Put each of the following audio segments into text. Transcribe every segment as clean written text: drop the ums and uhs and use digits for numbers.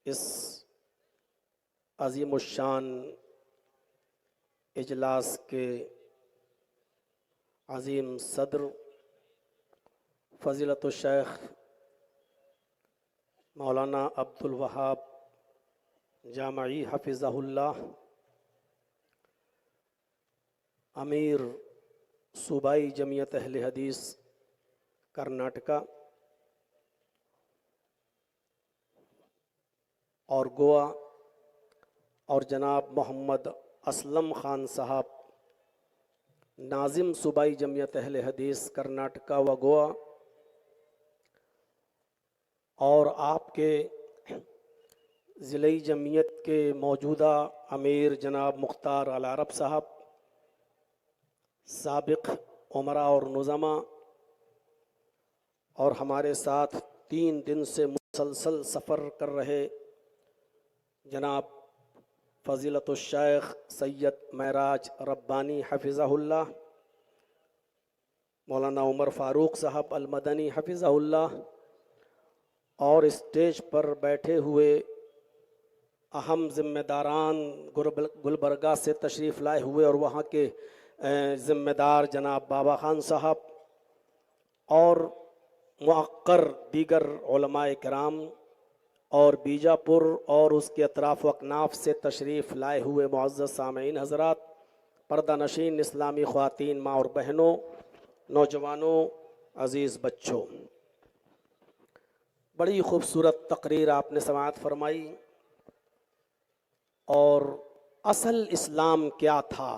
اس عظیم الشان اجلاس کے عظیم صدر فضیلت الشیخ مولانا عبد الوہاب جامعی حفظہ اللہ، امیر صوبائی جمعیت اہل حدیث کرناٹکا اور گوا، اور جناب محمد اسلم خان صاحب ناظم صوبائی جمعیت اہل حدیث کرناٹکا و گوا، اور آپ کے ضلعی جمعیت کے موجودہ امیر جناب مختار العرب صاحب، سابق عمرا اور نظما، اور ہمارے ساتھ 3 دن سے مسلسل سفر کر رہے جناب فضیلت الشیخ سید معراج ربانی حفظہ اللہ، مولانا عمر فاروق صاحب المدنی حفظہ اللہ، اور اسٹیج پر بیٹھے ہوئے اہم ذمہ داران گلبرگہ سے تشریف لائے ہوئے اور وہاں کے ذمہ دار جناب بابا خان صاحب، اور معقر دیگر علماء کرام، اور بیجاپور اور اس کے اطراف و اکناف سے تشریف لائے ہوئے معزز سامعین حضرات، پردہ نشین اسلامی خواتین، ماں اور بہنوں، نوجوانوں، عزیز بچوں، بڑی خوبصورت تقریر آپ نے سماعت فرمائی۔ اور اصل اسلام کیا تھا،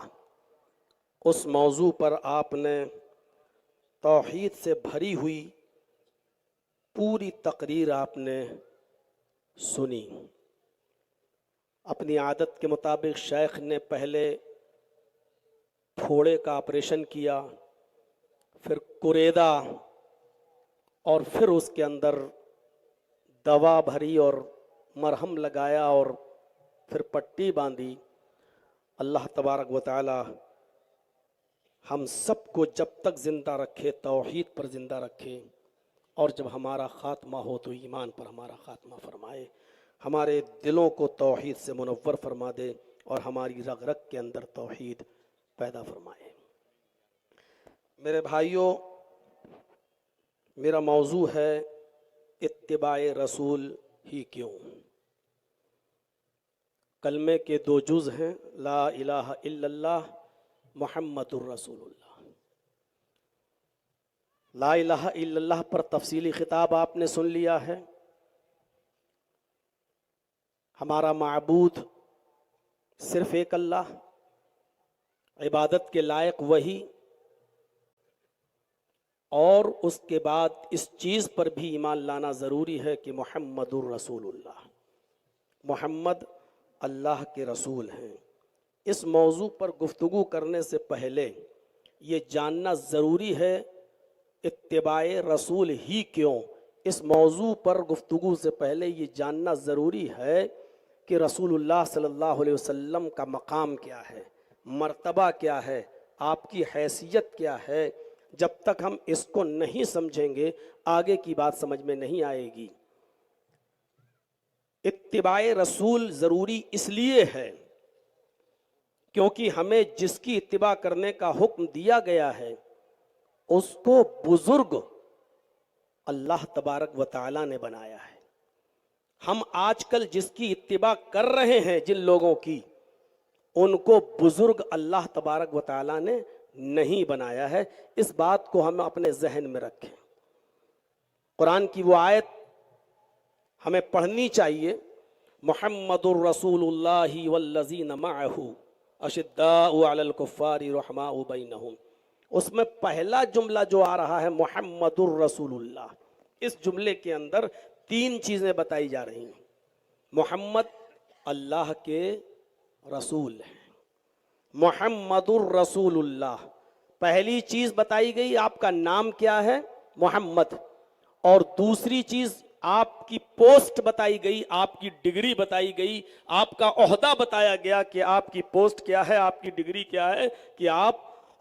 اس موضوع پر آپ نے توحید سے بھری ہوئی پوری تقریر آپ نے سنی۔ اپنی عادت کے مطابق شیخ نے پہلے پھوڑے کا آپریشن کیا، پھر کریدا، اور پھر اس کے اندر دوا بھری اور مرہم لگایا، اور پھر پٹی باندھی۔ اللہ تبارک و تعالی ہم سب کو جب تک زندہ رکھے توحید پر زندہ رکھے، اور جب ہمارا خاتمہ ہو تو ایمان پر ہمارا خاتمہ فرمائے، ہمارے دلوں کو توحید سے منور فرما دے، اور ہماری رگ رگ کے اندر توحید پیدا فرمائے۔ میرے بھائیوں، میرا موضوع ہے اتباع رسول ہی کیوں۔ کلمے کے 2 جز ہیں، لا الہ الا اللہ محمد الرسول اللہ۔ لا الہ الا اللہ پر تفصیلی خطاب آپ نے سن لیا ہے۔ ہمارا معبود صرف ایک اللہ، عبادت کے لائق وہی، اور اس کے بعد اس چیز پر بھی ایمان لانا ضروری ہے کہ محمد الرسول اللہ، محمد اللہ کے رسول ہیں۔ اس موضوع پر گفتگو کرنے سے پہلے یہ جاننا ضروری ہے اتباع رسول ہی کیوں۔ اس موضوع پر گفتگو سے پہلے یہ جاننا ضروری ہے کہ رسول اللہ صلی اللہ علیہ وسلم کا مقام کیا ہے، مرتبہ کیا ہے، آپ کی حیثیت کیا ہے۔ جب تک ہم اس کو نہیں سمجھیں گے آگے کی بات سمجھ میں نہیں آئے گی۔ اتباع رسول ضروری اس لیے ہے کیونکہ ہمیں جس کی اتباع کرنے کا حکم دیا گیا ہے اس کو بزرگ اللہ تبارک و تعالی نے بنایا ہے۔ ہم آج کل جس کی اتباع کر رہے ہیں جن لوگوں کی، ان کو بزرگ اللہ تبارک و تعالی نے نہیں بنایا ہے۔ اس بات کو ہم اپنے ذہن میں رکھیں۔ قرآن کی وہ آیت ہمیں پڑھنی چاہیے، محمد الرسول اللہ والذین معہ اشداء علی الکفار رحماء بینہم۔ اس میں پہلا جملہ جو آ رہا ہے محمد الرسول اللہ، اس جملے کے اندر 3 چیزیں بتائی جا رہی ہیں۔ محمد اللہ کے رسول ہیں، محمد الرسول اللہ، پہلی چیز بتائی گئی آپ کا نام کیا ہے، محمد، اور دوسری چیز آپ کی پوسٹ بتائی گئی، آپ کی ڈگری بتائی گئی، آپ کا عہدہ بتایا گیا کہ آپ کی پوسٹ کیا ہے، آپ کی ڈگری کیا ہے، کہ آپ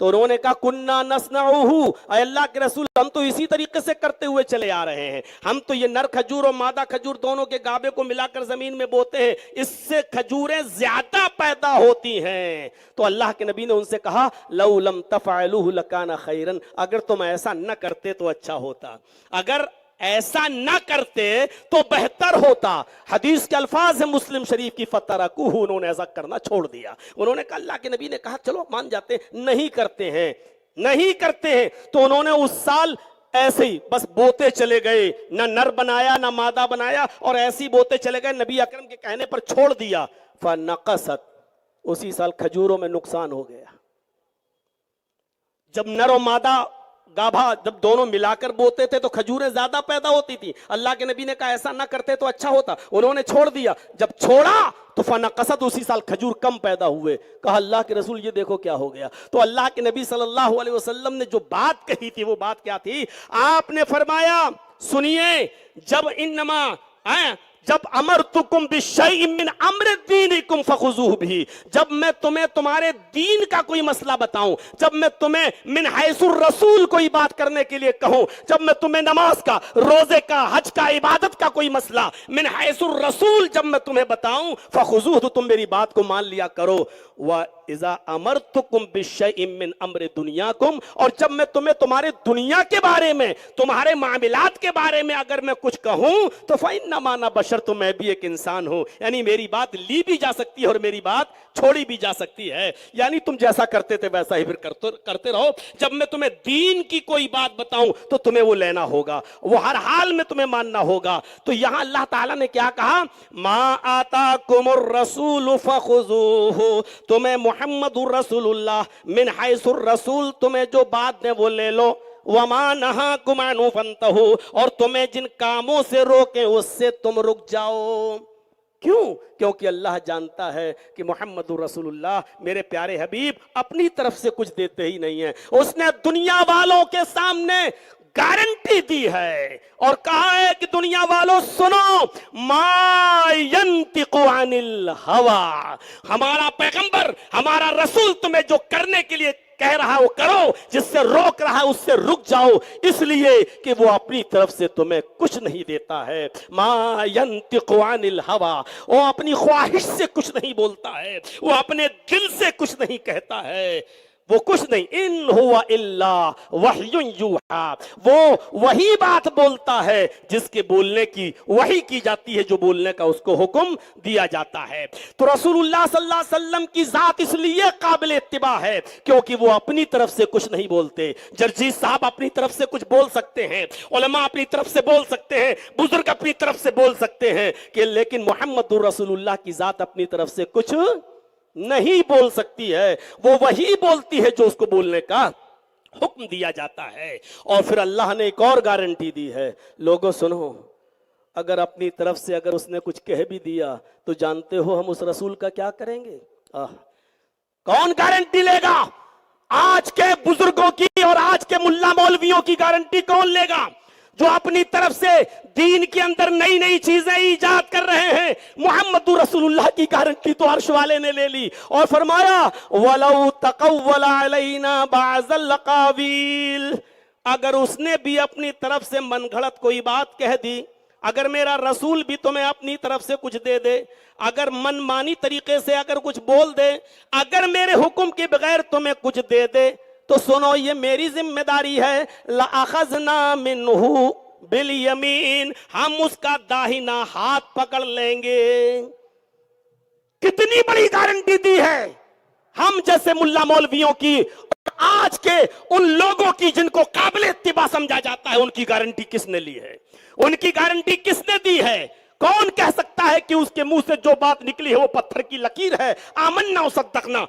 تو انہوں نے کہا کننا نصنعہ، اے اللہ کے رسول ہم تو اسی طریقے سے کرتے ہوئے چلے آ رہے ہیں، ہم تو یہ نر کھجور اور مادہ کھجور دونوں کے گابے کو ملا کر زمین میں بوتے ہیں، اس سے کھجوریں زیادہ پیدا ہوتی ہیں۔ تو اللہ کے نبی نے ان سے کہا لو لم تفعلوه لکان خیرا، اگر تم ایسا نہ کرتے تو اچھا ہوتا، اگر ایسا نہ کرتے تو بہتر ہوتا۔ حدیث کے الفاظ ہیں مسلم شریف کی، فترکوہ، انہوں نے ایسا کرنا چھوڑ دیا۔ انہوں نے کہا، اللہ کے نبی نے کہا چلو مان جاتے ہیں، نہیں کرتے ہیں، نہیں کرتے ہیں۔ تو انہوں نے اس سال ایسے ہی بس بوتے چلے گئے، نہ نر بنایا نہ مادہ بنایا، اور ایسے ہی بوتے چلے گئے، نبی اکرم کے کہنے پر چھوڑ دیا۔ فنقصت، اسی سال کھجوروں میں نقصان ہو گیا۔ جب نر و مادہ گابھا جب دونوں ملا کر بوتے تھے تو کھجوریں زیادہ پیدا ہوتی تھی۔ اللہ کے نبی نے کہا ایسا نہ کرتے تو اچھا ہوتا، انہوں نے چھوڑ دیا۔ جب چھوڑا تو فنقصت، اسی سال کھجور کم پیدا ہوئے۔ کہا اللہ کے رسول یہ دیکھو کیا ہو گیا۔ تو اللہ کے نبی صلی اللہ علیہ وسلم نے جو بات کہی تھی وہ بات کیا تھی؟ آپ نے فرمایا سنیے، جب امرتکم بشیء من امر دینکم فخذوہ بھی، جب میں تمہیں تمہارے دین کا کوئی مسئلہ بتاؤں، جب میں تمہیں من حیث الرسول کوئی بات کرنے کے لیے کہوں، جب میں تمہیں نماز کا، روزے کا، حج کا، عبادت کا کوئی مسئلہ من حیث الرسول جب میں تمہیں بتاؤں، فخذوہ، تو تم میری بات کو مان لیا کرو۔ وَإِذَا أَمَرْتُكُمْ بِشَيْءٍ مِّنْ أَمْرِ دُنْيَاكُمْ، اور جب میں تمہیں تمہارے دنیا کے بارے میں، تمہارے معاملات کے بارے میں اگر میں کچھ کہوں تو فَإِنَّمَا أَنَا بَشَرٌ، تو میں بھی ایک انسان ہوں، یعنی میری بات لی بھی جا سکتی ہے اور میری بات چھوڑی بھی جا سکتی ہے، یعنی تم جیسا کرتے تھے ویسا ہی پھر کرتے رہو۔ جب میں تمہیں دین کی کوئی بات بتاؤں تو تمہیں وہ لینا ہوگا، وہ ہر حال میں تمہیں ماننا ہوگا۔ تو یہاں اللہ تعالیٰ نے کیا کہا؟ مَا آتَاكُمُ الرَّسُولُ فَخُذُوهُ، تمہیں محمد رسول اللہ من حیث الرسول تمہیں جو بات دیں وہ لے لو۔ وَمَا نَهَاكُمْ عَنْهُ فَانْتَهُوا، اور تمہیں جن کاموں سے روکیں اس سے تم رک جاؤ۔ کیوں؟ کیونکہ اللہ جانتا ہے کہ محمد رسول اللہ میرے پیارے حبیب اپنی طرف سے کچھ دیتے ہی نہیں ہیں، اس نے دنیا والوں کے سامنے گارنٹی دی ہے اور کہا ہے کہ دنیا والوں سنو، ما ینطق عن الہوی، ہمارا پیغمبر، ہمارا رسول تمہیں جو کرنے کے لیے کہہ رہا ہے وہ کرو، جس سے روک رہا ہے اس سے رک جاؤ، اس لیے کہ وہ اپنی طرف سے تمہیں کچھ نہیں دیتا ہے۔ ما ینطق عن الہوی، وہ اپنی خواہش سے کچھ نہیں بولتا ہے، وہ اپنے دل سے کچھ نہیں کہتا ہے، وہ کچھ نہیں، ان ہوا الا وحی یوحا، وہ وہی بات بولتا ہے جس کے بولنے کی وحی کی جاتی ہے، جو بولنے کا اس کو حکم دیا جاتا ہے۔ تو رسول اللہ صلی اللہ علیہ وسلم کی ذات اس لیے قابل اتباع ہے کیونکہ وہ اپنی طرف سے کچھ نہیں بولتے۔ جرجیز صاحب اپنی طرف سے کچھ بول سکتے ہیں، علماء اپنی طرف سے بول سکتے ہیں، بزرگ اپنی طرف سے بول سکتے ہیں کہ لیکن محمد رسول اللہ کی ذات اپنی طرف سے کچھ نہیں بول سکتی ہے، وہ وہی بولتی ہے جو اس کو بولنے کا حکم دیا جاتا ہے۔ اور پھر اللہ نے ایک اور گارنٹی دی ہے، لوگوں سنو، اگر اپنی طرف سے اگر اس نے کچھ کہہ بھی دیا تو جانتے ہو ہم اس رسول کا کیا کریں گے؟ کون گارنٹی لے گا؟ آج کے بزرگوں کی اور آج کے ملا مولویوں کی گارنٹی کون لے گا جو اپنی طرف سے دین کے اندر نئی نئی چیزیں ایجاد کر رہے ہیں؟ محمد رسول اللہ کی گارنٹی تو عرش والے نے لے لی اور فرمایا وَلَوْ تَقَوَّلَ عَلَيْنَا بَعْضَ الْأَقَاوِيلِ، اگر اس نے بھی اپنی طرف سے من گھڑت کوئی بات کہہ دی، اگر میرا رسول بھی تمہیں اپنی طرف سے کچھ دے دے، اگر من مانی طریقے سے اگر کچھ بول دے، اگر میرے حکم کے بغیر تمہیں کچھ دے دے، تو سنو یہ میری ذمہ داری ہے، لَأَخَذْنَا مِنْهُ بِالْيَمِينِ، ہم اس کا داہنا ہاتھ پکڑ لیں گے۔ کتنی بڑی گارنٹی دی ہے ہم جیسے ملا مولویوں کی، آج کے ان لوگوں کی جن کو قابل اتباع سمجھا جاتا ہے، ان کی گارنٹی کس نے لی ہے؟ ان کی گارنٹی کس نے دی ہے؟ کون کہہ سکتا ہے کہ اس کے منہ سے جو بات نکلی ہے وہ پتھر کی لکیر ہے؟ آمنا وصدقنا،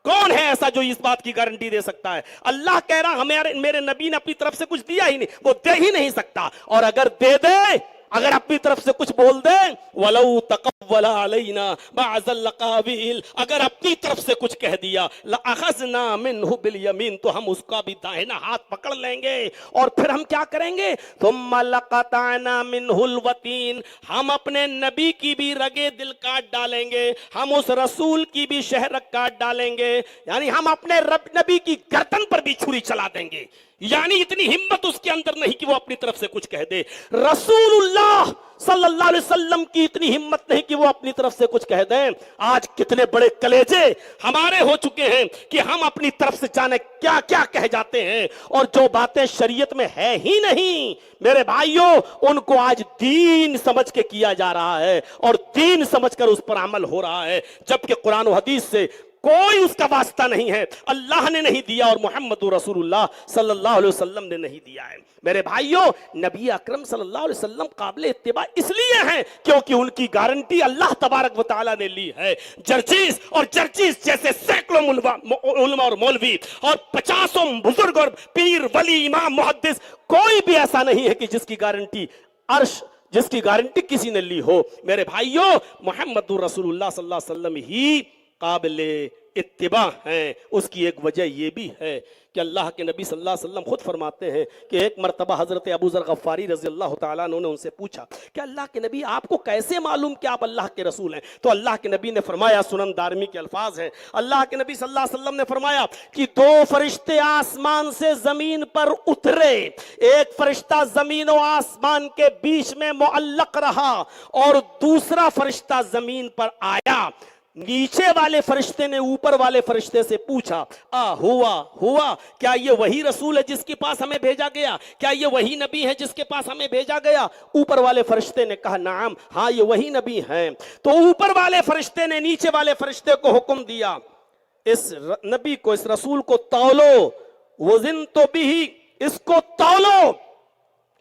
کون ہے ایسا جو اس بات کی گارنٹی دے سکتا ہے؟ اللہ کہہ رہا میرے نبی نے اپنی طرف سے کچھ دیا ہی نہیں، وہ دے ہی نہیں سکتا، اور اگر دے دے اگر اپنی طرف سے کچھ بول دیں وَلَوْ تَقَوَّلَ عَلَيْنَا بَعْضَ الْأَقَاوِيلِ، اگر اپنی طرف سے کچھ کہہ دیا لَأَخَذْنَا مِنْهُ بِالْيَمِينِ، تو ہم اس کا بھی داہنا ہاتھ پکڑ لیں گے اور پھر ہم کیا کریں گے؟ ثُمَّ لَقَطَعْنَا مِنْهُ الْوَتِينَ، ہم اپنے نبی کی بھی رگے دل کاٹ ڈالیں گے، ہم اس رسول کی بھی شہرک کاٹ ڈالیں گے، یعنی ہم اپنے نبی کی گردن پر بھی چھری چلا دیں گے۔ یعنی اتنی ہمت اس کے اندر نہیں کہ وہ اپنی طرف سے کچھ کہہ دے۔ رسول اللہ صلی اللہ علیہ وسلم کی اتنی ہمت نہیں کہ وہ اپنی طرف سے کچھ کہہ دیں۔ آج کتنے بڑے کلیجے ہمارے ہو چکے ہیں کہ ہم اپنی طرف سے جانے کیا کیا کہہ جاتے ہیں، اور جو باتیں شریعت میں ہے ہی نہیں میرے بھائیوں، ان کو آج دین سمجھ کے کیا جا رہا ہے اور دین سمجھ کر اس پر عمل ہو رہا ہے، جبکہ قرآن و حدیث سے کوئی اس کا واسطہ نہیں ہے، اللہ نے نہیں دیا اور محمد رسول اللہ صلی اللہ علیہ وسلم نے نہیں دیا ہے۔ میرے بھائیوں، نبی اکرم صلی اللہ علیہ وسلم قابل اتباع اس لیے ہیں کیونکہ ان کی گارنٹی اللہ تبارک و تعالیٰ نے لی ہے۔ جرجیس اور جرجیس جیسے سینکڑوں علماء اور مولوی اور 50 بزرگ اور پیر ولی امام محدث، کوئی بھی ایسا نہیں ہے کہ جس کی گارنٹی کسی نے لی ہو۔ میرے بھائیوں، محمد رسول اللہ صلی اللہ علیہ وسلم ہی قابل اتباع ہیں۔ اس کی ایک وجہ یہ بھی ہے کہ اللہ کے نبی صلی اللہ علیہ وسلم خود فرماتے ہیں کہ ایک مرتبہ حضرت ابو ذر غفاری رضی اللہ تعالیٰ عنہ نے ان سے پوچھا کہ اللہ کے نبی آپ کو کیسے معلوم کہ آپ اللہ کے رسول ہیں؟ تو اللہ کے نبی نے فرمایا، سنن دارمی کے الفاظ ہیں، اللہ کے نبی صلی اللہ علیہ وسلم نے فرمایا کہ 2 فرشتے آسمان سے زمین پر اترے، ایک فرشتہ زمین و آسمان کے بیچ میں معلق رہا اور دوسرا فرشتہ زمین پر آیا۔ نیچے والے فرشتے نے اوپر والے فرشتے سے پوچھا، ہوا کیا یہ وہی رسول ہے جس کے پاس ہمیں بھیجا گیا؟ کیا یہ وہی نبی ہے جس کے پاس ہمیں بھیجا گیا؟ اوپر والے فرشتے نے کہا نعم، ہاں یہ وہی نبی ہیں۔ تو اوپر والے فرشتے نے نیچے والے فرشتے کو حکم دیا، اس نبی کو، اس رسول کو تولو، وزن تو بھی، اس کو تولو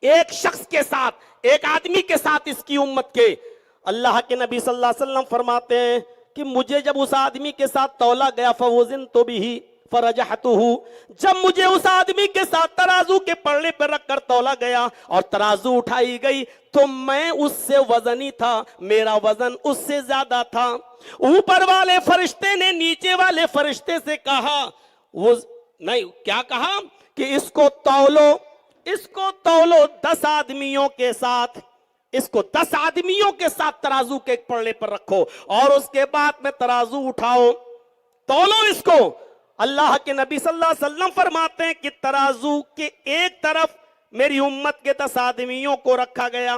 ایک شخص کے ساتھ، ایک آدمی کے ساتھ اس کی امت کے۔ اللہ کے نبی صلی اللہ علیہ وسلم فرماتے ہیں کہ مجھے جب اس آدمی کے ساتھ تولا گیا فوزنت بہ فرجحتہ، جب مجھے اس آدمی کے ساتھ ترازو کے پلڑے پر رکھ کر تولا گیا اور ترازو اٹھائی گئی تو میں اس سے وزنی تھا، میرا وزن اس سے زیادہ تھا۔ اوپر والے فرشتے نے نیچے والے فرشتے سے کہا، وہ نہیں کیا کہا کہ اس کو تولو 10 آدمیوں کے ساتھ، اس کو 10 آدمیوں کے ساتھ ترازو کے ایک پلڑے پر رکھو اور اس کے بعد میں ترازو اٹھاؤ، تولو اس کو۔ اللہ کے نبی صلی اللہ علیہ وسلم فرماتے ہیں کہ ترازو کے ایک طرف میری امت کے 10 آدمیوں کو رکھا گیا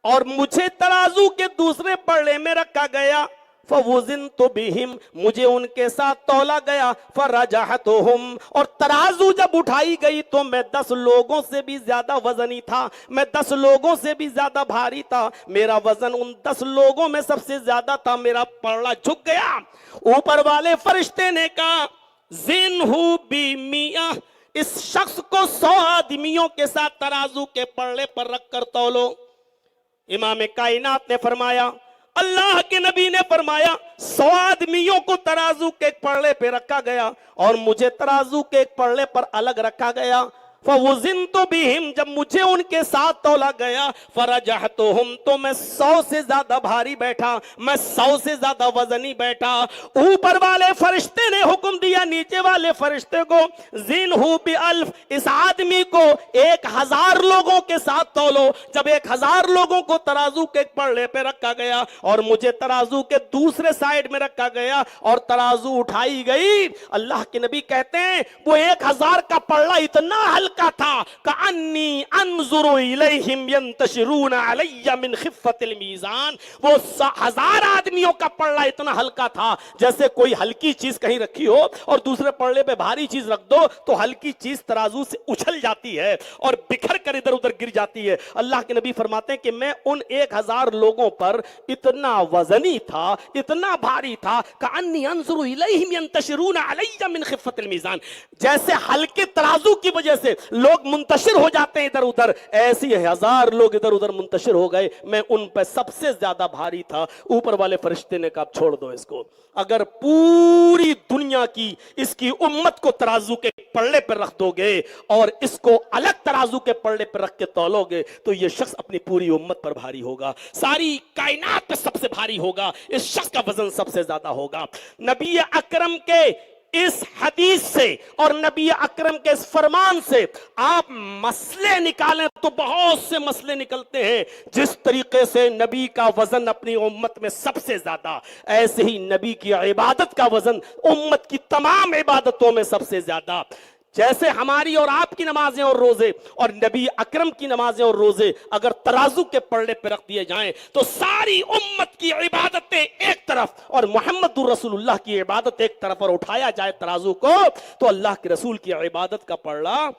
اور مجھے ترازو کے دوسرے پلڑے میں رکھا گیا، فوزنت بہم، مجھے ان کے ساتھ تولا گیا، فرجحتہم، اور ترازو جب اٹھائی گئی تو میں 10 لوگوں سے بھی زیادہ وزنی تھا، میں 10 لوگوں سے بھی زیادہ بھاری تھا، میرا وزن ان 10 لوگوں میں سب سے زیادہ تھا، میرا پلڑا جھک گیا۔ اوپر والے فرشتے نے کہا زنہ ب100، اس شخص کو 100 آدمیوں کے ساتھ ترازو کے پلڑے پر رکھ کر تولو۔ امام کائنات نے فرمایا، اللہ کے نبی نے فرمایا 100 آدمیوں کو ترازو کے ایک پلڑے پہ رکھا گیا اور مجھے ترازو کے ایک پلڑے پر الگ رکھا گیا، فوزنت بہم، جب مجھے ان کے ساتھ تولا گیا، فرجحتہم، تو میں 100 سے زیادہ بھاری بیٹھا، میں 100 سے زیادہ وزنی بیٹھا۔ اوپر والے فرشتے نے حکم دیا نیچے والے فرشتے کو، زنہ ب1000، اس آدمی کو 1000 لوگوں کے ساتھ تولو۔ جب 1000 لوگوں کو ترازو کے ایک پلڑے پہ رکھا گیا اور مجھے ترازو کے دوسرے سائیڈ میں رکھا گیا اور ترازو اٹھائی گئی، اللہ کے نبی کہتے ہیں وہ 1000 کا پلڑا اتنا ہلکا تھا کأنی انظر الیہم ینتشرون علی من خفت المیزان، وہ 1000 آدمیوں کا پلڑا اتنا ہلکا تھا جیسے کوئی ہلکی چیز کہیں رکھی ہو اور دوسرے پلڑے پہ بھاری چیز رکھ دو تو ہلکی چیز ترازو سے اچھل جاتی ہے اور بکھر کر ادھر ادھر گر جاتی ہے۔ اللہ کے نبی فرماتے ہیں کہ میں ان 1000 لوگوں پر اتنا وزنی تھا، اتنا بھاری تھا، کأنی انظر الیہم ینتشرون علی من خفت المیزان، جیسے ہلکے ترازو کی وجہ سے لوگ منتشر ہو جاتے ہیں ادھر ادھر، ایسے ہی 1000 لوگ ادھر ادھر منتشر ہو گئے، میں ان پہ سب سے زیادہ بھاری تھا۔ اوپر والے فرشتے نے کہا چھوڑ دو اس کو، اگر پوری دنیا کی اس کی امت کو ترازو کے پلڑے پر رکھ دو گے اور اس کو الگ ترازو کے پلڑے پر رکھ کے تولو گے تو یہ شخص اپنی پوری امت پر بھاری ہوگا، ساری کائنات پہ سب سے بھاری ہوگا، اس شخص کا وزن سب سے زیادہ ہوگا۔ نبی اکرم کے اس حدیث سے اور نبی اکرم کے اس فرمان سے آپ مسئلے نکالیں تو بہت سے مسئلے نکلتے ہیں۔ جس طریقے سے نبی کا وزن اپنی امت میں سب سے زیادہ، ایسے ہی نبی کی عبادت کا وزن امت کی تمام عبادتوں میں سب سے زیادہ۔ جیسے ہماری اور آپ کی نمازیں اور روزے اور نبی اکرم کی نمازیں اور روزے اگر ترازو کے پلڑے پہ رکھ دیے جائیں تو ساری امت کی عبادتیں ایک طرف اور محمد الرسول اللہ کی عبادت ایک طرف، اور اٹھایا جائے ترازو کو تو اللہ کے رسول کی عبادت کا پلڑا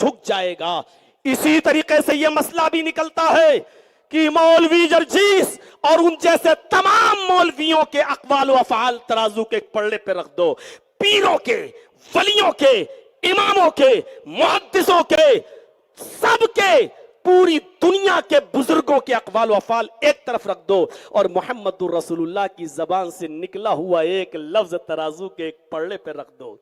جھک جائے گا۔ اسی طریقے سے یہ مسئلہ بھی نکلتا ہے کہ مولوی جرجیس اور ان جیسے تمام مولویوں کے اقوال و افعال ترازو کے پلڑے پہ رکھ دو، پیروں کے، ولیوں کے، اماموں کے، محدثوں کے، سب کے، پوری دنیا کے بزرگوں کے اقوال و افعال ایک طرف رکھ دو اور محمد الرسول اللہ کی زبان سے نکلا ہوا ایک لفظ ترازو کے ایک پلڑے پہ رکھ دو،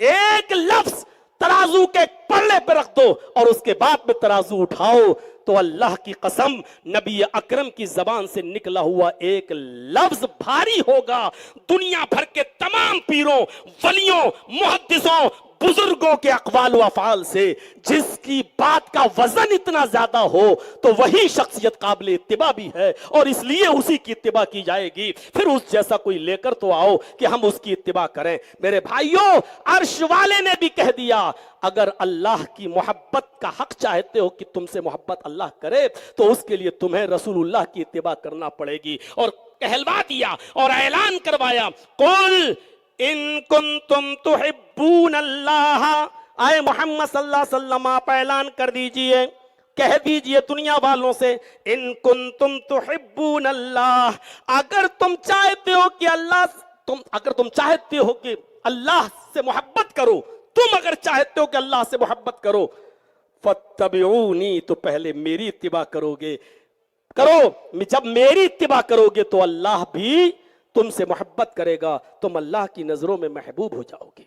ایک لفظ ترازو کے پلڑے پہ رکھ دو اور اس کے بعد میں ترازو اٹھاؤ تو اللہ کی قسم نبی اکرم کی زبان سے نکلا ہوا ایک لفظ بھاری ہوگا دنیا بھر کے تمام پیروں، ولیوں، محدثوں، بزرگوں کے اقوال و افعال سے۔ جس کی بات کا وزن اتنا زیادہ ہو تو وہی شخصیت قابل اتباع بھی ہے اور اس لیے اسی کی اتباع کی جائے گی۔ پھر اس جیسا کوئی لے کر تو آؤ کہ ہم اس کی اتباع کریں۔ میرے بھائیوں، عرش والے نے بھی کہہ دیا اگر اللہ کی محبت کا حق چاہتے ہو کہ تم سے محبت اللہ کرے تو اس کے لیے تمہیں رسول اللہ کی اتباع کرنا پڑے گی، اور کہلوا دیا اور اعلان کروایا قل ان کنتم تحبون اللہ، اے محمد صلی اللہ علیہ وسلم آپ اعلان کر دیجئے، کہہ دیجئے دنیا والوں سے ان کنتم تحبون اللہ، اگر تم چاہتے ہو کہ اگر تم چاہتے ہو کہ اللہ سے محبت کرو، تم اگر چاہتے ہو کہ اللہ سے محبت کرو فاتبعونی، تو پہلے میری اتباع کرو، جب میری اتباع کرو گے تو اللہ بھی تم سے محبت کرے گا، تم اللہ کی نظروں میں محبوب ہو جاؤ گے۔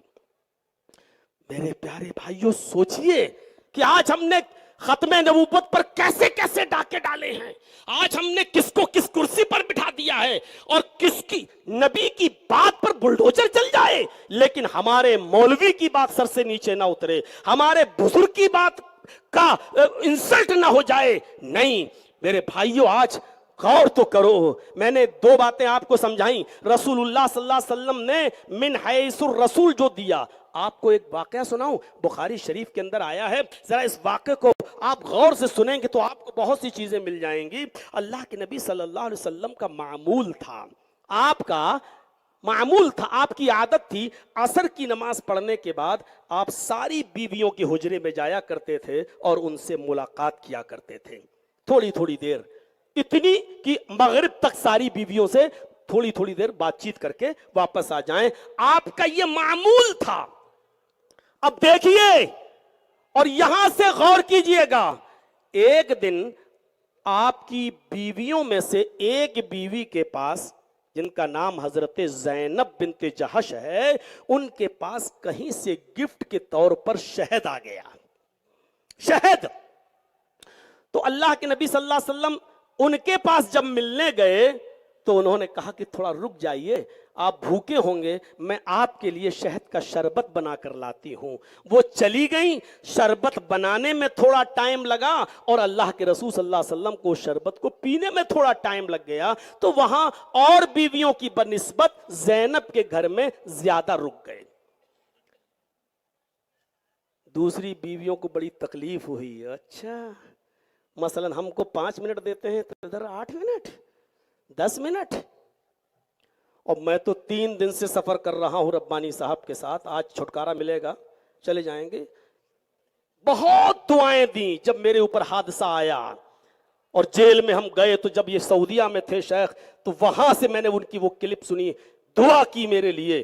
میرے پیارے بھائیوں، سوچئے کہ آج ہم نے ختم نبوت پر کیسے کیسے ڈاکے ڈالے ہیں، آج ہم نے کس کو کس کرسی پر بٹھا دیا ہے، اور کس کی نبی کی بات پر بلڈوزر چل جائے لیکن ہمارے مولوی کی بات سر سے نیچے نہ اترے، ہمارے بزرگ کی بات کا انسلٹ نہ ہو جائے۔ نہیں میرے بھائیوں، آج غور تو کرو، میں نے 2 باتیں آپ کو سمجھائیں۔ رسول اللہ صلی اللہ علیہ وسلم نے من حیث الرسول جو دیا، آپ کو ایک واقعہ سناؤں، بخاری شریف کے اندر آیا ہے، ذرا اس واقعے کو آپ غور سے سنیں گے تو آپ کو بہت سی چیزیں مل جائیں گی۔ اللہ کے نبی صلی اللہ علیہ وسلم کا معمول تھا، آپ کی عادت تھی، عصر کی نماز پڑھنے کے بعد آپ ساری بیویوں کے حجرے میں جایا کرتے تھے اور ان سے ملاقات کیا کرتے تھے، تھوڑی تھوڑی دیر، اتنی کہ مغرب تک ساری بیویوں سے تھوڑی تھوڑی دیر بات چیت کر کے واپس آ جائیں، آپ کا یہ معمول تھا۔ اب دیکھیے اور یہاں سے غور کیجئے گا، ایک دن آپ کی بیویوں میں سے ایک بیوی کے پاس، جن کا نام حضرت زینب بنت جہش ہے، ان کے پاس کہیں سے گفٹ کے طور پر شہد آ گیا، شہد۔ تو اللہ کے نبی صلی اللہ علیہ وسلم ان کے پاس جب ملنے گئے تو انہوں نے کہا کہ تھوڑا رک جائیے، آپ بھوکے ہوں گے، میں آپ کے لیے شہد کا شربت بنا کر لاتی ہوں۔ وہ چلی گئیں، شربت بنانے میں تھوڑا ٹائم لگا اور اللہ کے رسول صلی اللہ علیہ وسلم کو شربت کو پینے میں تھوڑا ٹائم لگ گیا، تو وہاں اور بیویوں کی بنسبت زینب کے گھر میں زیادہ رک گئے۔ دوسری بیویوں کو بڑی تکلیف ہوئی، اچھا مثلا ہم کو 5 منٹ دیتے ہیں تو ادھر 8 منٹ 10 منٹ، اور میں تو 3 دن سے سفر کر رہا ہوں ربانی صاحب کے ساتھ، آج چھٹکارا ملے گا، چلے جائیں گے۔ بہت دعائیں دیں جب میرے اوپر حادثہ آیا اور جیل میں ہم گئے، تو جب یہ سعودیہ میں تھے شیخ، تو وہاں سے میں نے ان کی وہ کلپ سنی، دعا کی میرے لیے،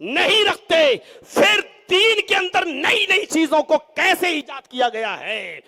نہیں رکھتے پھر دین کے اندر نئی نئی چیزوں کو کیسے ایجاد کیا گیا ہے؟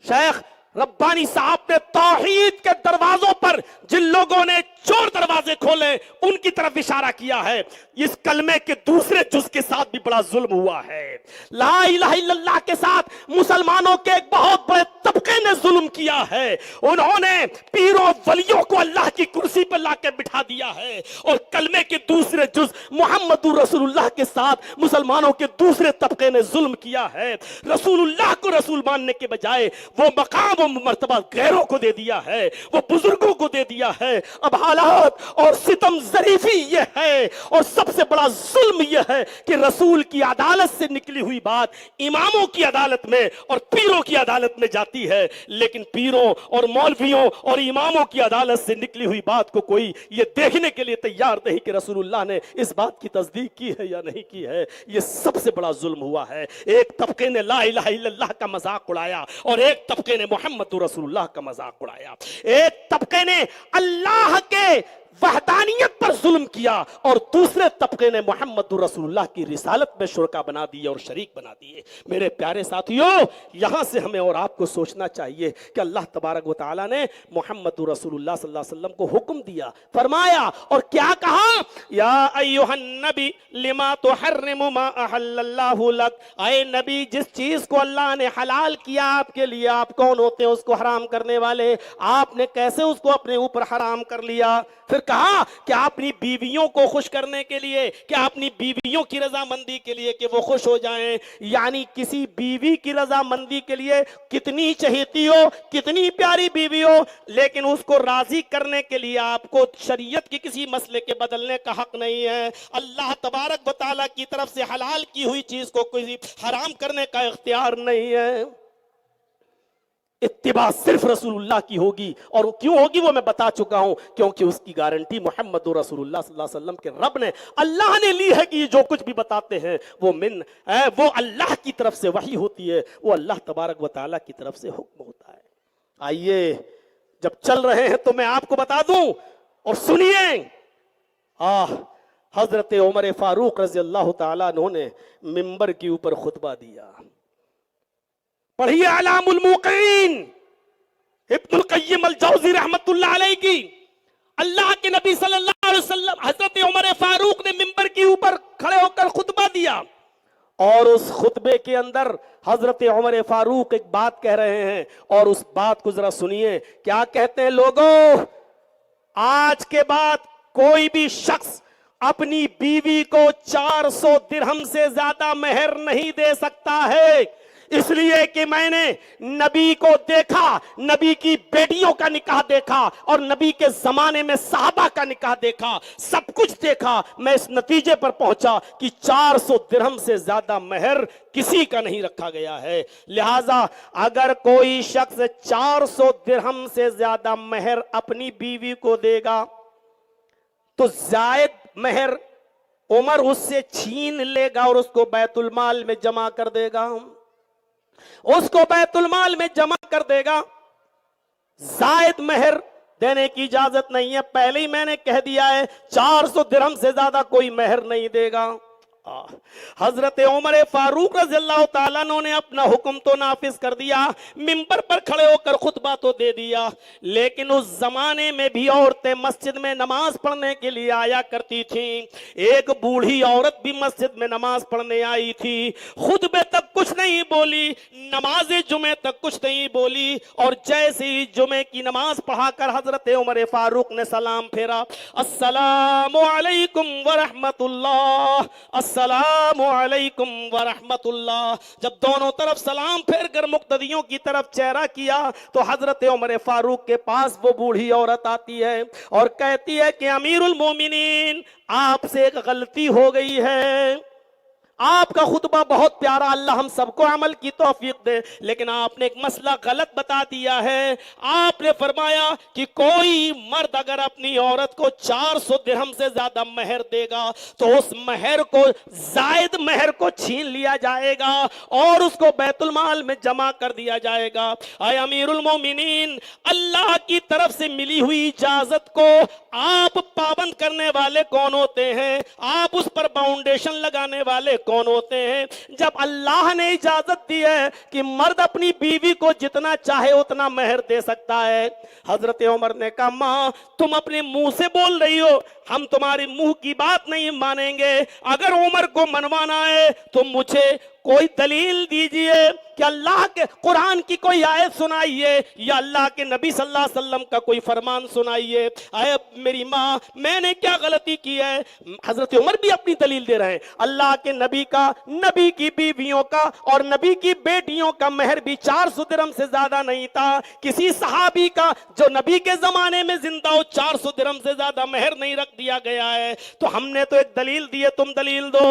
شیخ ربانی صاحب نے توحید کے دروازوں پر جن لوگوں نے چور دروازے کھولے ان کی طرف اشارہ کیا ہے۔ اس کلمے کے دوسرے جز کے ساتھ بھی بڑا ظلم ہوا ہے۔ لا الہ الا اللہ کے ساتھ مسلمانوں کے ایک بہت بڑے طبقے نے ظلم کیا ہے۔ انہوں نے پیروں ولیوں کو اللہ کی کرسی پر لا کے بٹھا دیا ہے، اور کلمے کے دوسرے جز محمد رسول اللہ کے ساتھ مسلمانوں کے دوسرے طبقے نے ظلم کیا ہے۔ رسول اللہ کو رسول ماننے کے بجائے وہ مقام و مرتبہ غیروں کو دے دیا ہے، وہ بزرگوں کو دے دیا ہے۔ اب حالات اور ستم ظریفی یہ ہے، اور سب سے بڑا ظلم یہ ہے کہ رسول کی عدالت سے نکلی ہوئی بات اماموں کی عدالت میں اور پیروں کی عدالت میں جاتی ہے، لیکن پیروں اور مولویوں اور اماموں کی عدالت سے نکلی ہوئی بات کو کوئی یہ دیکھنے کے لیے تیار نہیں کہ رسول اللہ نے اس بات کی تصدیق کی ہے یا نہیں کی ہے۔ یہ سب سے بڑا ظلم ہوا ہے۔ ایک طبقے نے لا الہ الا اللہ کا مذاق اڑایا، اور ایک طبقے نے محمد رسول اللہ کا مذاق اڑایا۔ ایک طبقے نے اللہ کے وحدانیت پر ظلم کیا، اور دوسرے طبقے نے محمد رسول اللہ کی رسالت میں شرکا بنا دیے اور شریک بنا دیے۔ میرے پیارے ساتھیوں، یہاں سے ہمیں اور آپ کو سوچنا چاہیے کہ اللہ تبارک و تعالیٰ نے محمد رسول اللہ صلی اللہ علیہ وسلم کو حکم دیا، فرمایا، اور کیا کہا؟ یا ایھا النبی لما تحرم ما احل اللہ لک، اے نبی جس چیز کو اللہ نے حلال کیا آپ کے لیے، آپ کون ہوتے ہیں اس کو حرام کرنے والے؟ آپ نے کیسے اس کو اپنے اوپر حرام کر لیا؟ پھر کہا کہ اپنی بیویوں کو خوش کرنے کے لیے، کہ اپنی بیویوں کی رضامندی کے لیے کہ وہ خوش ہو جائیں، یعنی کسی بیوی کی رضامندی کے لیے کتنی چہیتی ہو، کتنی پیاری بیوی ہو، لیکن اس کو راضی کرنے کے لیے آپ کو شریعت کی کسی مسئلے کے بدلنے کا حق نہیں ہے۔ اللہ تبارک و تعالیٰ کی طرف سے حلال کی ہوئی چیز کو کوئی حرام کرنے کا اختیار نہیں ہے۔ اتباع صرف رسول اللہ کی ہوگی، اور کیوں ہوگی وہ میں بتا چکا ہوں، کیونکہ اس کی گارنٹی محمد رسول اللہ صلی اللہ علیہ وسلم کے رب نے، اللہ نے لی ہے کہ یہ جو کچھ بھی بتاتے ہیں وہ اللہ کی طرف سے وحی ہوتی ہے، وہ اللہ تبارک و تعالیٰ کی طرف سے حکم ہوتا ہے۔ آئیے جب چل رہے ہیں تو میں آپ کو بتا دوں اور سنیے، حضرت عمر فاروق رضی اللہ تعالیٰ عنہ نے منبر کے اوپر خطبہ دیا۔ پڑھیے اعلام الموقعین ابن القیم الجوزی رحمت اللہ علیہ کی، اللہ کے نبی صلی اللہ علیہ وسلم حضرت عمر فاروق نے منبر کے اوپر کھڑے ہو کر خطبہ دیا، اور اس خطبے کے اندر حضرت عمر فاروق ایک بات کہہ رہے ہیں، اور اس بات کو ذرا سنیے کیا کہتے ہیں۔ لوگوں، آج کے بعد کوئی بھی شخص اپنی بیوی کو 400 درہم سے زیادہ مہر نہیں دے سکتا ہے، اس لیے کہ میں نے نبی کو دیکھا، نبی کی بیٹیوں کا نکاح دیکھا، اور نبی کے زمانے میں صحابہ کا نکاح دیکھا، سب کچھ دیکھا، میں اس نتیجے پر پہنچا کہ 400 درہم سے زیادہ مہر کسی کا نہیں رکھا گیا ہے۔ لہٰذا اگر کوئی شخص 400 درہم سے زیادہ مہر اپنی بیوی کو دے گا تو زائد مہر عمر اس سے چھین لے گا اور اس کو بیت المال میں جمع کر دے گا، اس کو بیت المال میں جمع کر دے گا۔ زائد مہر دینے کی اجازت نہیں ہے، پہلے ہی میں نے کہہ دیا ہے 400 درہم سے زیادہ کوئی مہر نہیں دے گا۔ حضرت عمر فاروق رضی اللہ تعالیٰ نے اپنا حکم تو نافذ کر دیا، منبر پر کھڑے ہو کر خطبہ تو دے دیا، لیکن اس زمانے میں بھی عورتیں مسجد میں نماز پڑھنے کے لیے آیا کرتی تھیں۔ ایک بوڑھی عورت بھی مسجد میں نماز پڑھنے آئی تھی، خطبے تک کچھ نہیں بولی، نماز جمعے تک کچھ نہیں بولی، اور جیسے ہی جمعے کی نماز پڑھا کر حضرت عمر فاروق نے سلام پھیرا، السلام علیکم ورحمت اللہ، السلام علیکم ورحمت اللہ، جب دونوں طرف سلام پھیر کر مقتدیوں کی طرف چہرہ کیا تو حضرت عمر فاروق کے پاس وہ بوڑھی عورت آتی ہے اور کہتی ہے کہ امیر المومنین، آپ سے ایک غلطی ہو گئی ہے، آپ کا خطبہ بہت پیارا، اللہ ہم سب کو عمل کی توفیق دے، لیکن آپ نے ایک مسئلہ غلط بتا دیا ہے۔ آپ نے فرمایا کہ کوئی مرد اگر اپنی عورت کو 400 درہم سے زیادہ مہر دے گا تو اس مہر کو، زائد مہر کو چھین لیا جائے گا اور اس کو بیت المال میں جمع کر دیا جائے گا۔ اے امیر المومنین، اللہ کی طرف سے ملی ہوئی اجازت کو آپ پابند کرنے والے کون ہوتے ہیں؟ آپ اس پر باؤنڈیشن لگانے والے کون ہوتے ہیں؟ جب اللہ نے اجازت دی ہے کہ مرد اپنی بیوی کو جتنا چاہے اتنا مہر دے سکتا ہے، حضرت عمر نے کہا ماں تم اپنے منہ سے بول رہی ہو، ہم تمہاری منہ کی بات نہیں مانیں گے، اگر عمر کو منوانا ہے تو مجھے کوئی دلیل دیجئے کہ اللہ کے قرآن کی کوئی آیت سنائیے یا اللہ کے نبی صلی اللہ علیہ وسلم کا کوئی فرمان سنائیے۔ اے میری ماں میں نے کیا غلطی کی ہے؟ حضرت عمر بھی اپنی دلیل دے رہے ہیں، اللہ کے نبی کا، نبی کی بیویوں کا اور نبی کی بیٹیوں کا مہر بھی 400 درہم سے زیادہ نہیں تھا۔ کسی صحابی کا جو نبی کے زمانے میں زندہ ہو 400 درہم سے زیادہ مہر نہیں رکھ دیا گیا ہے۔ تو ہم نے تو ایک دلیل دی ہے، تم دلیل دو۔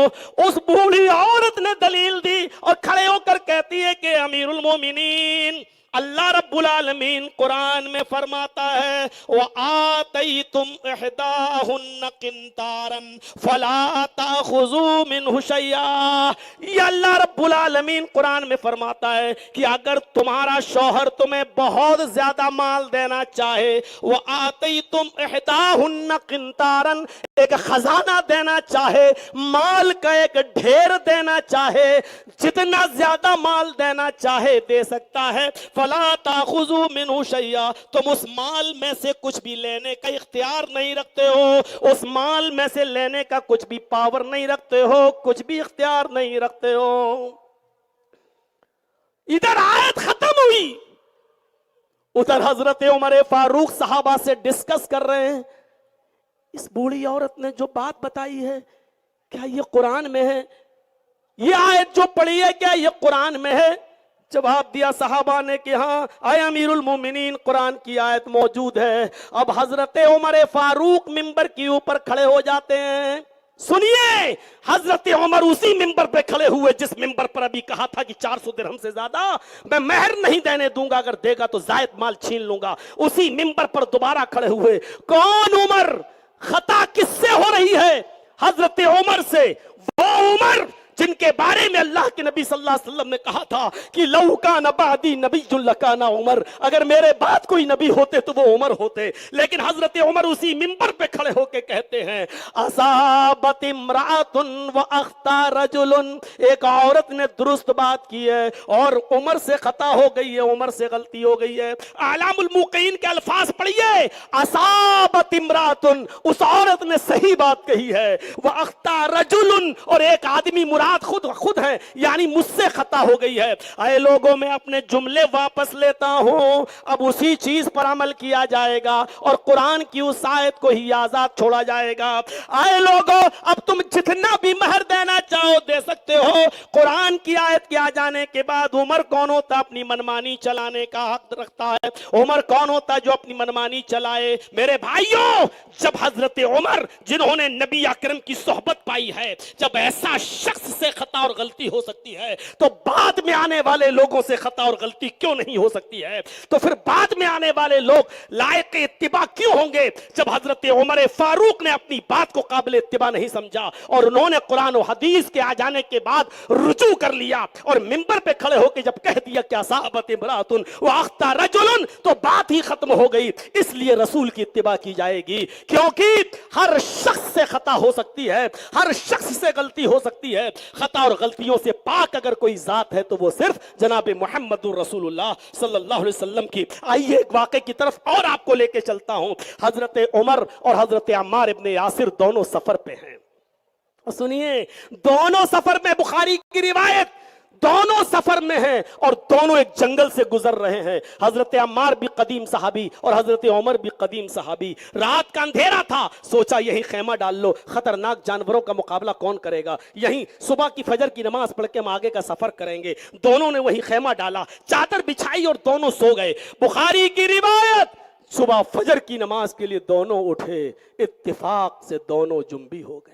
اس بوڑھی عورت نے دلیل دی اور کھڑے ہو کر کہتی ہے کہ امیر المومنین، اللہ رب العالمین قرآن میں فرماتا ہے وَآتَيْتُمْ إِحْدَاهُنَّ قِنْطَارًا فَلَا تَأْخُذُوا مِنْهُ شَيْئًا۔ یہ اللہ رب العالمین قرآن میں فرماتا ہے کہ اگر تمہارا شوہر تمہیں بہت زیادہ مال دینا چاہے، وَآتَيْتُمْ إِحْدَاهُنَّ قِنْطَارًا، ایک خزانہ دینا چاہے، مال کا ایک ڈھیر دینا چاہے، جتنا زیادہ مال دینا چاہے دے سکتا ہے، فَلَا تَأْخُذُوا مِنْهُ شَيْئًا، تم اس مال میں سے کچھ بھی لینے کا اختیار نہیں رکھتے ہو، اس مال میں سے لینے کا کچھ بھی پاور نہیں رکھتے ہو، کچھ بھی اختیار نہیں رکھتے ہو۔ ادھر آیت ختم ہوئی، ادھر حضرت عمر فاروق صحابہ سے ڈسکس کر رہے ہیں، اس بوڑھی عورت نے جو بات بتائی ہے کیا یہ قرآن میں ہے؟ یہ آیت جو پڑھی ہے کیا یہ قرآن میں ہے؟ جواب دیا صحابہ نے کہ ہاں اے امیر المومنین قرآن کی آیت موجود ہے۔ اب حضرت عمر فاروق منبر کے اوپر کھڑے ہو جاتے ہیں۔ سنیے، حضرت عمر اسی منبر پہ کھڑے ہوئے جس منبر پر ابھی کہا تھا کہ 400 درہم سے زیادہ میں مہر نہیں دینے دوں گا، اگر دے گا تو زائد مال چھین لوں گا، اسی منبر پر دوبارہ کھڑے ہوئے۔ کون عمر؟ خطا کس سے ہو رہی ہے؟ حضرت عمر سے، وہ عمر جن کے بارے میں اللہ کے نبی صلی اللہ علیہ وسلم نے کہا تھا کہ لو کان بعدی نبی لکان عمر، اگر میرے بعد کوئی نبی ہوتے تو وہ عمر ہوتے۔ لیکن حضرت عمر اسی منبر پہ کھڑے ہو کے کہتے ہیں اصابت امرأۃ واخطا رجل، ایک عورت نے درست بات کی ہے اور عمر سے خطا ہو گئی ہے، عمر سے غلطی ہو گئی ہے۔ اعلام الموقعین کے الفاظ پڑھیے، اصابت امرأۃ، اس عورت نے صحیح بات کہی ہے، واخطا رجل، اور ایک آدمی مراد خود ہے، یعنی مجھ سے خطا ہو گئی ہے۔ اے لوگوں میں اپنے جملے واپس لیتا ہوں، اب اسی چیز پر عمل کیا جائے گا اور قرآن کی اس آیت کو ہی آزاد چھوڑا جائے گا۔ اے لوگوں، اب تم جتنا بھی مہر دینا چاہو دے سکتے ہو۔ قرآن کی آیت کے آ جانے کے بعد عمر کون ہوتا اپنی منمانی چلانے کا حق رکھتا ہے؟ عمر کون ہوتا جو اپنی منمانی چلائے؟ میرے بھائیوں، جب حضرت عمر جنہوں نے نبی اکرم کی صحبت پائی ہے، جب ایسا شخص سے خطا اور غلطی ہو سکتی ہے تو بعد میں آنے والے لوگوں سے خطا اور غلطی کیوں نہیں ہو سکتی ہے؟ تو پھر بعد میں آنے والے لوگ لائق اتباع کیوں ہوں گے؟ جب حضرت عمر فاروق نے اپنی بات کو قابل اتباع نہیں سمجھا اور انہوں نے قرآن و حدیث کے آ جانے کے بعد رجوع کر لیا اور منبر پہ کھڑے ہو کے جب کہہ دیا کہ اصابت امرأۃ واخطا رجل، تو بات ہی ختم ہو گئی۔ اس لیے رسول کی اتباع کی جائے گی، کیونکہ ہر شخص سے خطا ہو سکتی ہے، ہر شخص سے غلطی ہو سکتی ہے۔ خطا اور غلطیوں سے پاک اگر کوئی ذات ہے تو وہ صرف جناب محمد رسول اللہ صلی اللہ علیہ وسلم کی۔ آئیے ایک واقعے کی طرف اور آپ کو لے کے چلتا ہوں۔ حضرت عمر اور حضرت عمار ابن یاسر دونوں سفر پہ ہیں، سنیے، دونوں سفر میں، بخاری کی روایت، دونوں سفر میں ہیں اور دونوں ایک جنگل سے گزر رہے ہیں۔ حضرت عمار بھی قدیم صحابی اور حضرت عمر بھی قدیم صحابی۔ رات کا اندھیرا تھا، سوچا یہی خیمہ ڈال لو، خطرناک جانوروں کا مقابلہ کون کرے گا، یہیں صبح کی فجر کی نماز پڑھ کے ہم آگے کا سفر کریں گے۔ دونوں نے وہی خیمہ ڈالا، چادر بچھائی اور دونوں سو گئے۔ بخاری کی روایت، صبح فجر کی نماز کے لیے دونوں اٹھے، اتفاق سے دونوں جنبی ہو گئے۔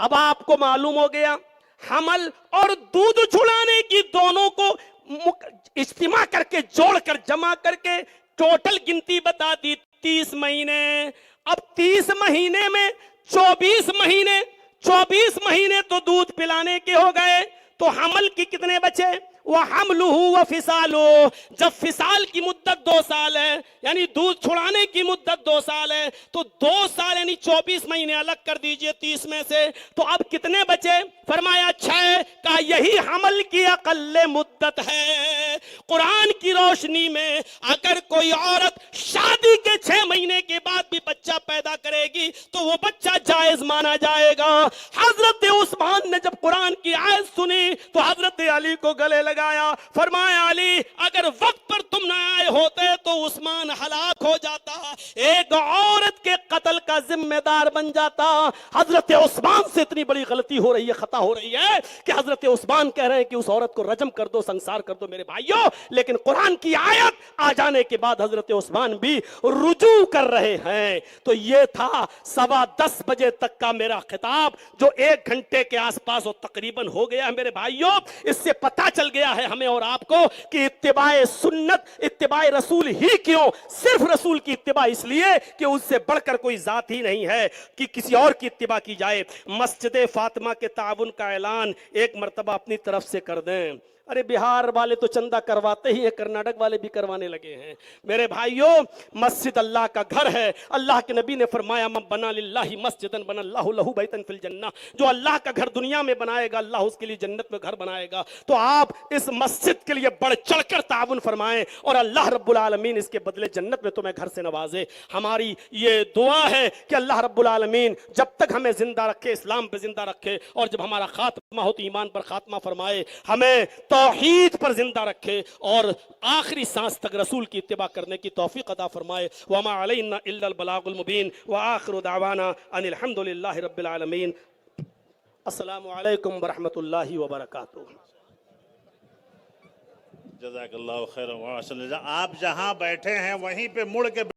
اب آپ کو معلوم ہو گیا حمل اور دودھ چھڑانے کی دونوں کو اجتماع کر کے جوڑ کر جمع کر کے ٹوٹل گنتی بتا دی 30 مہینے. اب 30 مہینے میں 24 مہینے تو دودھ پلانے کے ہو گئے, تو حمل کی کتنے بچے؟ وَحَمْلُهُ وَفِصَالُهُ. جب فصال کی مدت 2 سال ہے, یعنی دودھ چھڑانے کی مدت 2 سال ہے, تو 2 سال یعنی 24 مہینے الگ کر دیجئے 30 میں سے, تو اب کتنے بچے؟ فرمایا 6. کہا یہی حمل کی اقل مدت ہے. قرآن کی روشنی میں اگر کوئی عورت شادی کے 6 مہینے کے بعد بھی بچہ پیدا کرے گی تو وہ بچہ جائز مانا جائے گا. حضرت عثمان نے جب قرآن کی آیت سنی تو حضرت علی کو گلے لگایا, فرمایا علی اگر وقت پر تم نہ آئے ہوتے تو عثمان ہلاک ہو جاتا, ایک عورت کے قتل کا ذمہ دار بن جاتا. حضرت عثمان سے اتنی بڑی غلطی ہو رہی ہے, خطا ہو رہی ہے کہ حضرت عثمان کہہ رہے ہیں کہ اس عورت کو رجم کر دو, سنسار کر دو. میرے بھائیوں, لیکن قرآن کی آیت آ جانے کے بعد حضرت عثمان بھی رجوع کر رہے ہیں. تو یہ تھا 10:15 بجے تک کا میرا خطاب, جو 1 گھنٹے کے آس پاس تقریباً ہو گیا ہے. میرے بھائیوں, اس سے پتہ چل گیا ہے ہمیں اور آپ کو کہ اتباع سنت, اتباع رسول ہی کیوں, صرف رسول کی اتباع اس لیے کہ اس سے بڑھ کر کوئی ذات ہی نہیں ہے کہ کسی اور کی اتباع کی جائے. مسجد فاطمہ کے تعاون کا اعلان ایک مرتبہ اپنی طرف سے کر دیں. ارے بہار والے تو چندہ کرواتے ہی ہیں, کرناٹک والے بھی کروانے لگے ہیں. میرے بھائیوں, مسجد اللہ کا گھر ہے. اللہ کے نبی نے فرمایا من بنا للہ مسجدا بنا اللہ لہ بیتا فی الجنہ, جو اللہ کا گھر دنیا میں بنائے گا اللہ اس کے لیے جنت میں گھر بنائے گا. تو آپ اس مسجد کے لیے بڑھ چڑھ کر تعاون فرمائیں اور اللہ رب العالمین اس کے بدلے جنت میں تمہیں گھر سے نوازے. ہماری یہ دعا ہے کہ اللہ رب العالمین جب تک ہمیں زندہ رکھے, اسلام پہ زندہ رکھے, اور جب ہمارا خاتمہ ہو تو ایمان پر خاتمہ فرمائے, ہمیں توحید پر زندہ رکھے اور آخری سانس تک رسول کی اتباع کرنے کی توفیق عطا فرمائے. وما علینا الا البلاغ المبین وآخر دعوانا ان الحمد للہ رب العالمین. السلام علیکم ورحمۃ اللہ وبرکاتہ. جزاک اللہ خیر. آپ جہاں بیٹھے ہیں وہیں پہ مڑ کے